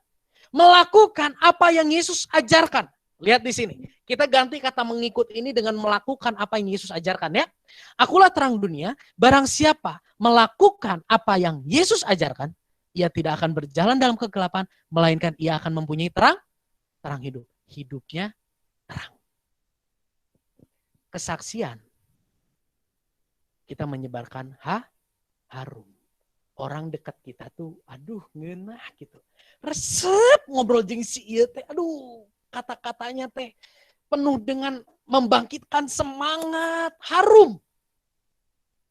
Melakukan apa yang Yesus ajarkan. Lihat di sini. Kita ganti kata mengikut ini dengan melakukan apa yang Yesus ajarkan ya. Akulah terang dunia, barang siapa melakukan apa yang Yesus ajarkan, ia tidak akan berjalan dalam kegelapan, melainkan ia akan mempunyai terang hidup. Hidupnya terang. Kesaksian. Kita menyebarkan harum. Orang dekat kita tuh, aduh ngeunah gitu. Resep ngobrol jeung si ieu teh, aduh kata-katanya teh penuh dengan membangkitkan semangat, harum.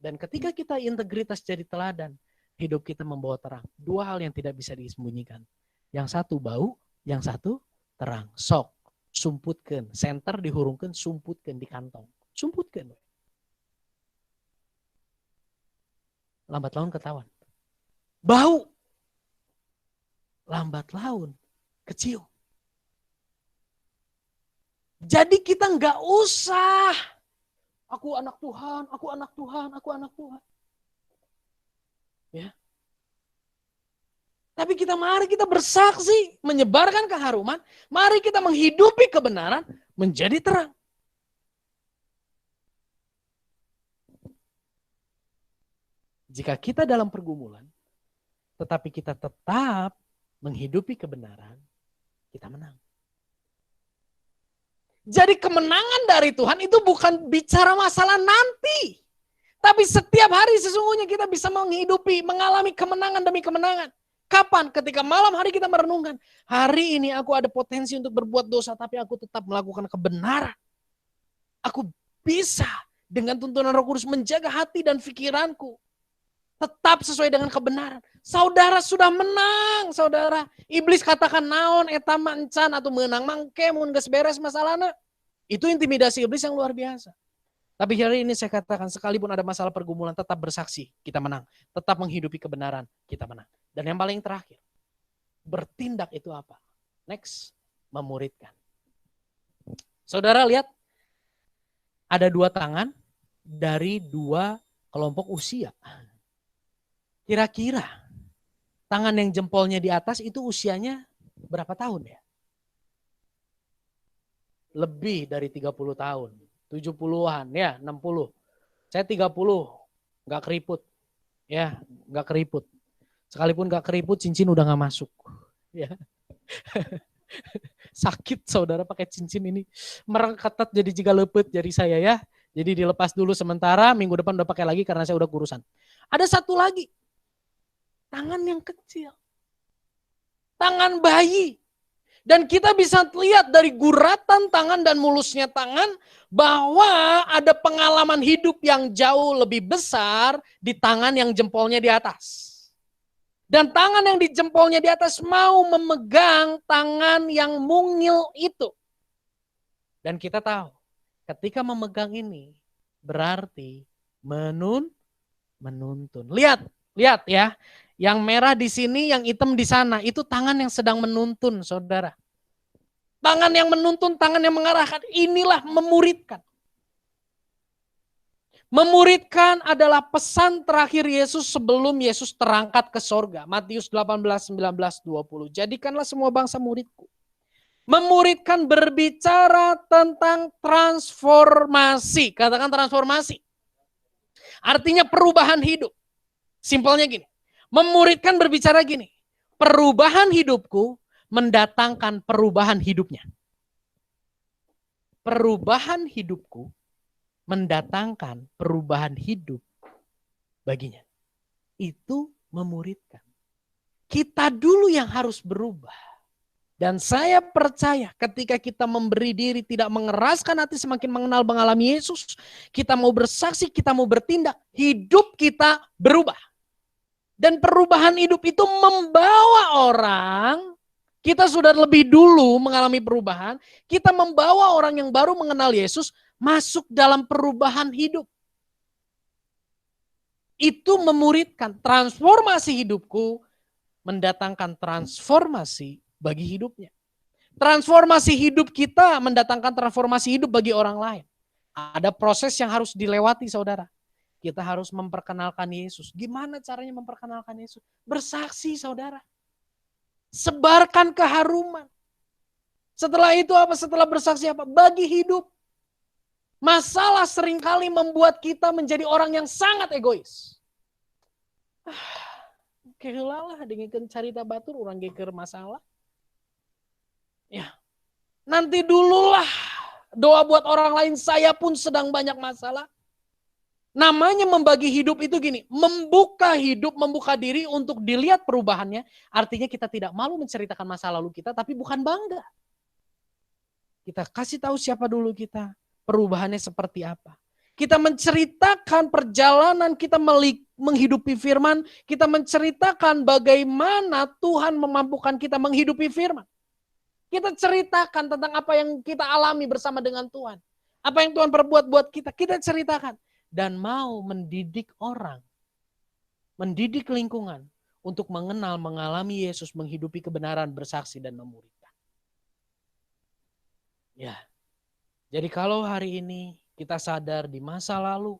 Dan ketika kita integritas jadi teladan, hidup kita membawa terang. Dua hal yang tidak bisa disembunyikan. Yang satu bau, yang satu terang. Sok, sumputkeun, senter dihurungkeun, sumputkeun di kantong. Sumputkeun. Lambat laun ketahuan. Bau. Lambat laun kecium. Jadi kita nggak usah. Aku anak Tuhan, aku anak Tuhan, aku anak Tuhan. Ya. Tapi mari kita bersaksi, menyebarkan keharuman. Mari kita menghidupi kebenaran menjadi terang. Jika kita dalam pergumulan, tetapi kita tetap menghidupi kebenaran, kita menang. Jadi kemenangan dari Tuhan itu bukan bicara masalah nanti. Tapi setiap hari sesungguhnya kita bisa menghidupi, mengalami kemenangan demi kemenangan. Kapan? Ketika malam hari kita merenungkan. Hari ini aku ada potensi untuk berbuat dosa, tapi aku tetap melakukan kebenaran. Aku bisa dengan tuntunan Roh Kudus menjaga hati dan pikiranku. Tetap sesuai dengan kebenaran. Saudara sudah menang, saudara. Iblis katakan naon eta mah encan atau menang mangke mun geus beres masalahna. Itu intimidasi iblis yang luar biasa. Tapi hari ini saya katakan sekalipun ada masalah pergumulan tetap bersaksi, kita menang. Tetap menghidupi kebenaran, kita menang. Dan yang paling terakhir, bertindak itu apa? Next, memuridkan. Saudara lihat, ada dua tangan dari dua kelompok usia. Kira-kira tangan yang jempolnya di atas itu usianya berapa tahun ya? Lebih dari 30 tahun. 70-an ya, 60. Saya 30, nggak keriput. Ya, nggak keriput. Sekalipun nggak keriput, cincin udah nggak masuk. Ya. Sakit saudara pakai cincin ini. Merengketat jadi jika lepet jari saya ya. Jadi dilepas dulu sementara, minggu depan udah pakai lagi karena saya udah kurusan. Ada satu lagi. Tangan yang kecil. tangan bayi. Dan kita bisa lihat dari guratan tangan dan mulusnya tangan bahwa ada pengalaman hidup yang jauh lebih besar di tangan yang jempolnya di atas. Dan tangan yang di jempolnya di atas mau memegang tangan yang mungil itu. Dan kita tahu ketika memegang ini berarti menuntun. Lihat ya. Yang merah di sini, yang hitam di sana. Itu tangan yang sedang menuntun, saudara. Tangan yang menuntun, tangan yang mengarahkan. Inilah memuridkan. Memuridkan adalah pesan terakhir Yesus sebelum Yesus terangkat ke sorga. Matius 18, 19, 20. Jadikanlah semua bangsa muridku. Memuridkan berbicara tentang transformasi. Katakan transformasi. Artinya perubahan hidup. Simpelnya gini. Memuridkan berbicara gini, perubahan hidupku mendatangkan perubahan hidupnya. Perubahan hidupku mendatangkan perubahan hidup baginya. Itu memuridkan. Kita dulu yang harus berubah. Dan saya percaya ketika kita memberi diri tidak mengeraskan hati semakin mengalami Yesus, kita mau bersaksi, kita mau bertindak, hidup kita berubah. Dan perubahan hidup itu membawa orang, kita sudah lebih dulu mengalami perubahan, kita membawa orang yang baru mengenal Yesus masuk dalam perubahan hidup. Itu memuridkan, transformasi hidupku mendatangkan transformasi bagi hidupnya. Transformasi hidup kita mendatangkan transformasi hidup bagi orang lain. Ada proses yang harus dilewati, saudara. Kita harus memperkenalkan Yesus. Gimana caranya memperkenalkan Yesus? Bersaksi, saudara. Sebarkan keharuman. Setelah itu apa? Setelah bersaksi apa? Bagi hidup. Masalah seringkali membuat kita menjadi orang yang sangat egois. Kehulalah dengan cerita batur orang geger masalah. Ya. Nanti dululah doa buat orang lain, saya pun sedang banyak masalah. Namanya membagi hidup itu gini, membuka hidup, membuka diri untuk dilihat perubahannya. Artinya kita tidak malu menceritakan masa lalu kita, tapi bukan bangga. Kita kasih tahu siapa dulu kita, perubahannya seperti apa. Kita menceritakan perjalanan kita menghidupi firman, kita menceritakan bagaimana Tuhan memampukan kita menghidupi firman. Kita ceritakan tentang apa yang kita alami bersama dengan Tuhan. Apa yang Tuhan perbuat buat kita, kita ceritakan. Dan mau mendidik orang, mendidik lingkungan untuk mengenal, mengalami Yesus, menghidupi kebenaran, bersaksi, dan memuridkan. Ya, jadi kalau hari ini kita sadar di masa lalu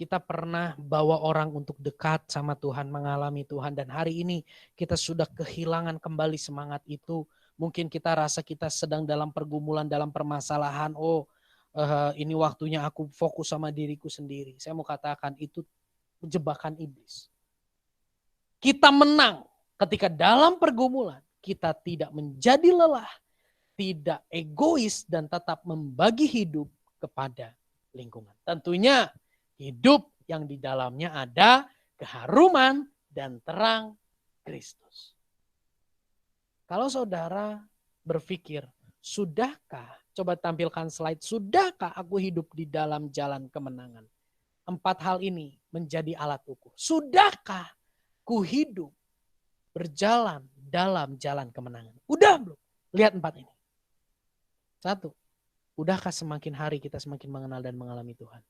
kita pernah bawa orang untuk dekat sama Tuhan, mengalami Tuhan, dan hari ini kita sudah kehilangan kembali semangat itu. Mungkin kita rasa kita sedang dalam pergumulan, dalam permasalahan, ini waktunya aku fokus sama diriku sendiri. Saya mau katakan itu jebakan iblis. Kita menang ketika dalam pergumulan kita tidak menjadi lelah, tidak egois, dan tetap membagi hidup kepada lingkungan. Tentunya hidup yang di dalamnya ada keharuman dan terang Kristus. Kalau saudara berpikir, sudahkah? Coba tampilkan slide. Sudahkah aku hidup di dalam jalan kemenangan? 4 hal ini menjadi alat ukur. Sudahkah ku hidup berjalan dalam jalan kemenangan? Udah belum? Lihat 4 ini. 1. Udahkah semakin hari kita semakin mengenal dan mengalami Tuhan?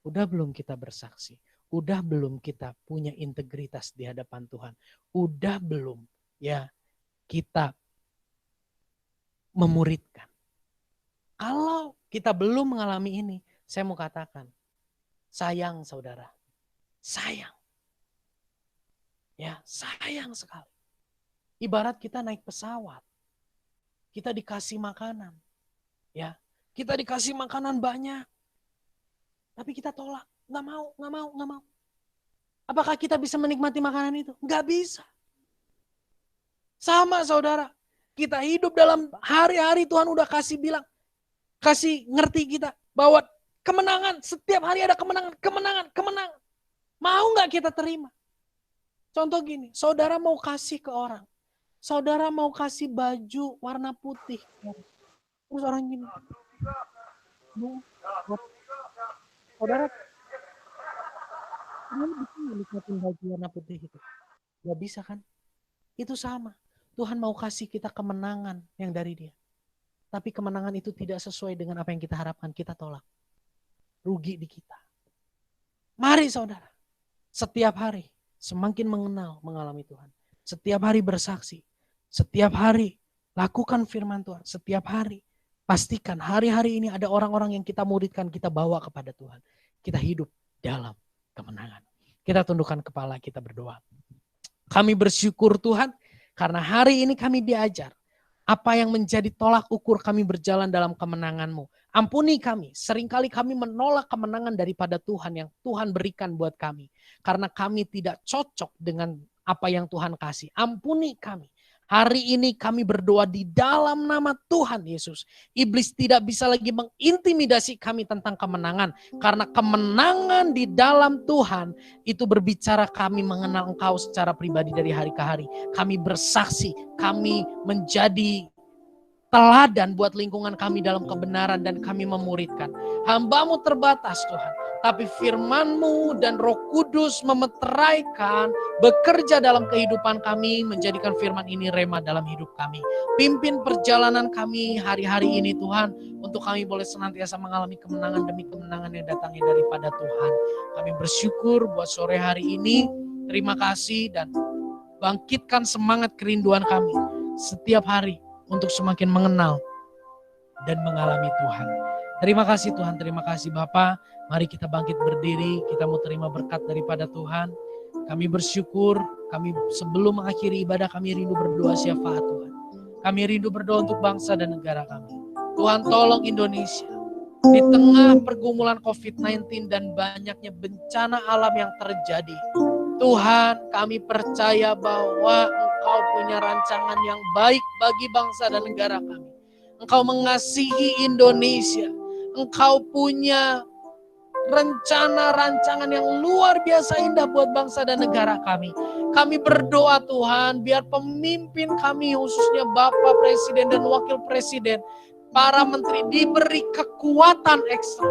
Udah belum kita bersaksi? Udah belum kita punya integritas di hadapan Tuhan? Udah belum ya kita memuridkan? Kalau kita belum mengalami ini, saya mau katakan, sayang saudara, sayang. Ya, sayang sekali. Ibarat kita naik pesawat, kita dikasih makanan, ya, kita dikasih makanan banyak, tapi kita tolak, nggak mau. Apakah kita bisa menikmati makanan itu? Nggak bisa. Sama saudara, kita hidup dalam hari-hari Tuhan udah kasih bilang, kasih ngerti kita bahwa kemenangan, setiap hari ada kemenangan. Mau nggak kita terima? Contoh gini, saudara mau kasih ke orang. Saudara mau kasih baju warna putih. Terus orang gini, Bu, saudara bisa nikmatin baju warna putih itu? Gak bisa kan? Itu sama. Tuhan mau kasih kita kemenangan yang dari Dia. Tapi kemenangan itu tidak sesuai dengan apa yang kita harapkan, kita tolak. Rugi di kita. Mari saudara, setiap hari semakin mengenal, mengalami Tuhan. Setiap hari bersaksi. Setiap hari lakukan firman Tuhan. Setiap hari pastikan hari-hari ini ada orang-orang yang kita muridkan, kita bawa kepada Tuhan. Kita hidup dalam kemenangan. Kita tundukkan kepala, kita berdoa. Kami bersyukur Tuhan karena hari ini kami diajar apa yang menjadi tolak ukur kami berjalan dalam kemenangan-Mu. Ampuni kami, seringkali kami menolak kemenangan daripada Tuhan yang Tuhan berikan buat kami. Karena kami tidak cocok dengan apa yang Tuhan kasih. Ampuni kami. Hari ini kami berdoa di dalam nama Tuhan Yesus. Iblis tidak bisa lagi mengintimidasi kami tentang kemenangan. Karena kemenangan di dalam Tuhan itu berbicara kami mengenal Engkau secara pribadi dari hari ke hari. Kami bersaksi, kami menjadi teladan buat lingkungan kami dalam kebenaran dan kami memuridkan. Hamba-Mu terbatas Tuhan, tapi firman-Mu dan Roh Kudus memeteraikan, bekerja dalam kehidupan kami, menjadikan firman ini rema dalam hidup kami. Pimpin perjalanan kami hari-hari ini Tuhan, untuk kami boleh senantiasa mengalami kemenangan demi kemenangan yang datangnya daripada Tuhan. Kami bersyukur buat sore hari ini, terima kasih dan bangkitkan semangat kerinduan kami setiap hari untuk semakin mengenal dan mengalami Tuhan. Terima kasih Tuhan, terima kasih Bapa. Mari kita bangkit berdiri, kita mau terima berkat daripada Tuhan. Kami bersyukur, kami sebelum mengakhiri ibadah kami rindu berdoa syafaat Tuhan. Kami rindu berdoa untuk bangsa dan negara kami. Tuhan tolong Indonesia. Di tengah pergumulan COVID-19 dan banyaknya bencana alam yang terjadi. Tuhan, kami percaya bahwa Engkau punya rancangan yang baik bagi bangsa dan negara kami. Engkau mengasihi Indonesia. Engkau punya rencana-rancangan yang luar biasa indah buat bangsa dan negara kami. Kami berdoa Tuhan, biar pemimpin kami khususnya Bapak Presiden dan Wakil Presiden, para menteri diberi kekuatan ekstra,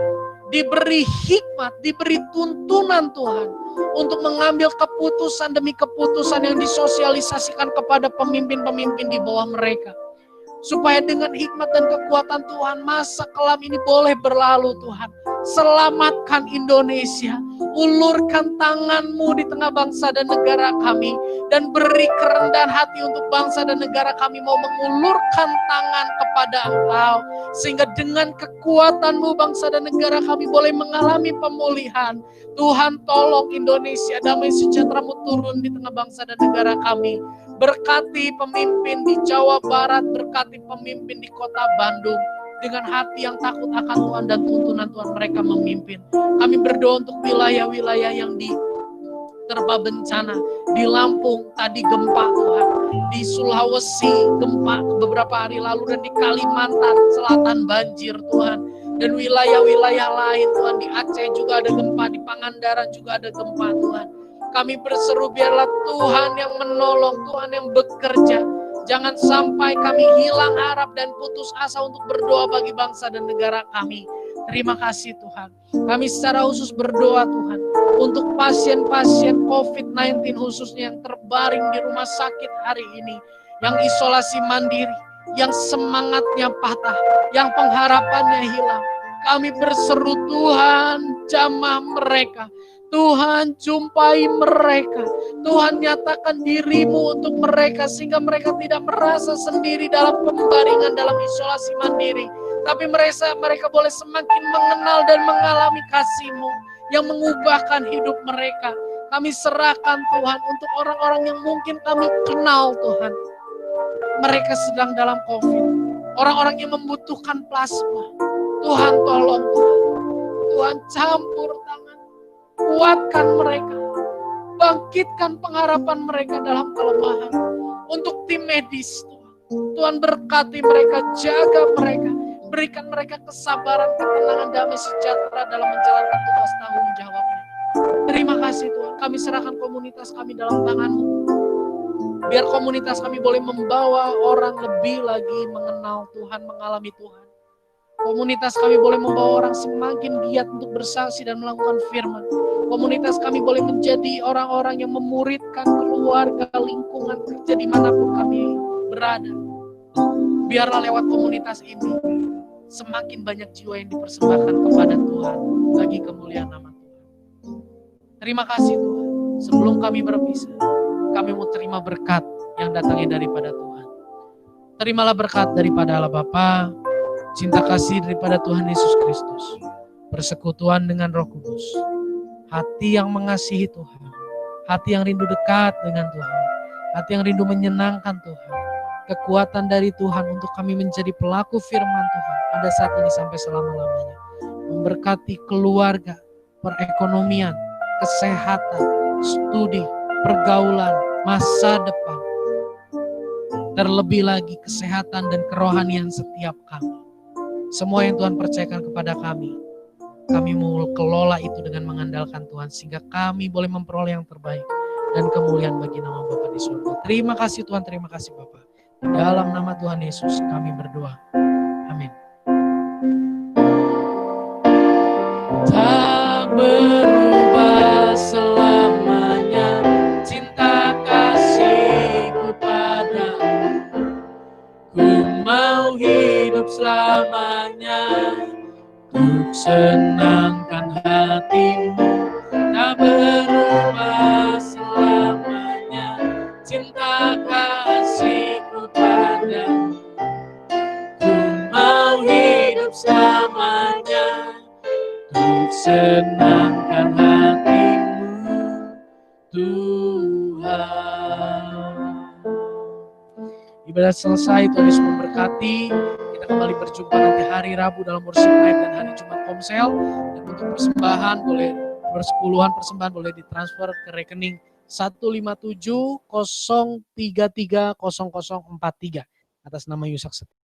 diberi hikmat, diberi tuntunan Tuhan untuk mengambil keputusan demi keputusan yang disosialisasikan kepada pemimpin-pemimpin di bawah mereka. Supaya dengan hikmat dan kekuatan Tuhan, masa kelam ini boleh berlalu Tuhan. Selamatkan Indonesia. Ulurkan tangan-Mu di tengah bangsa dan negara kami. Dan beri kerendahan hati untuk bangsa dan negara kami mau mengulurkan tangan kepada Engkau. Sehingga dengan kekuatan-Mu bangsa dan negara kami boleh mengalami pemulihan. Tuhan tolong Indonesia, damai sejahtera-Mu turun di tengah bangsa dan negara kami. Berkati pemimpin di Jawa Barat, berkati pemimpin di kota Bandung. Dengan hati yang takut akan Tuhan dan tuntunan Tuhan mereka memimpin. Kami berdoa untuk wilayah-wilayah yang diterpa bencana. Di Lampung tadi gempa Tuhan. Di Sulawesi gempa beberapa hari lalu. Dan di Kalimantan Selatan banjir Tuhan. Dan wilayah-wilayah lain Tuhan. Di Aceh juga ada gempa. Di Pangandaran juga ada gempa Tuhan. Kami berseru biarlah Tuhan yang menolong, Tuhan yang bekerja. Jangan sampai kami hilang harap dan putus asa untuk berdoa bagi bangsa dan negara kami. Terima kasih Tuhan. Kami secara khusus berdoa Tuhan untuk pasien-pasien COVID-19 khususnya yang terbaring di rumah sakit hari ini. Yang isolasi mandiri, yang semangatnya patah, yang pengharapannya hilang. Kami berseru Tuhan jamah mereka. Tuhan jumpai mereka. Tuhan nyatakan diri-Mu untuk mereka sehingga mereka tidak merasa sendiri dalam pembaringan, dalam isolasi mandiri. Tapi mereka boleh semakin mengenal dan mengalami kasih-Mu yang mengubahkan hidup mereka. Kami serahkan Tuhan untuk orang-orang yang mungkin kami kenal Tuhan. Mereka sedang dalam COVID. Orang-orang yang membutuhkan plasma. Tuhan tolong Tuhan. Tuhan campur tangan. Kuatkan mereka, bangkitkan pengharapan mereka dalam kelemahan. Untuk tim medis, Tuhan berkati mereka, jaga mereka, berikan mereka kesabaran, ketenangan, damai sejahtera dalam menjalankan tugas tanggung jawabnya. Terima kasih Tuhan, kami serahkan komunitas kami dalam tangan-Mu. Biar komunitas kami boleh membawa orang lebih lagi mengenal Tuhan, mengalami Tuhan. Komunitas kami boleh membawa orang semakin giat untuk bersaksi dan melakukan firman. Komunitas kami boleh menjadi orang-orang yang memuridkan keluarga, lingkungan kerja dimanapun kami berada. Biarlah lewat komunitas ini semakin banyak jiwa yang dipersembahkan kepada Tuhan bagi kemuliaan nama Tuhan. Terima kasih Tuhan. Sebelum kami berpisah, kami mau terima berkat yang datangnya daripada Tuhan. Terimalah berkat daripada Allah Bapa, cinta kasih daripada Tuhan Yesus Kristus, persekutuan dengan Roh Kudus, hati yang mengasihi Tuhan, hati yang rindu dekat dengan Tuhan, hati yang rindu menyenangkan Tuhan, kekuatan dari Tuhan untuk kami menjadi pelaku firman Tuhan pada saat ini sampai selama-lamanya. Memberkati keluarga, perekonomian, kesehatan, studi, pergaulan, masa depan, terlebih lagi kesehatan dan kerohanian setiap kami. Semua yang Tuhan percayakan kepada kami mau kelola itu dengan mengandalkan Tuhan, sehingga kami boleh memperoleh yang terbaik dan kemuliaan bagi nama Bapa di surga. Terima kasih Tuhan, terima kasih Bapa. Di dalam nama Tuhan Yesus kami berdoa. Amin. Tak berubah selamanya cinta kasihku padamu. Ku mau hidup selamanya untuk senangkan hatimu. Tak berubah selamanya cinta kasihku padamu. Ku mau hidup selamanya untuk senangkan hatimu, Tuhan. Ibadah selesai, Tuhan Yesus memberkati. Kita kembali berjumpa nanti hari Rabu dalam worship night dan hari Jumat Komsel. Dan untuk persembahan boleh, persepuluhan persembahan boleh ditransfer ke rekening 157 033 0043 atas nama Yusak Setia.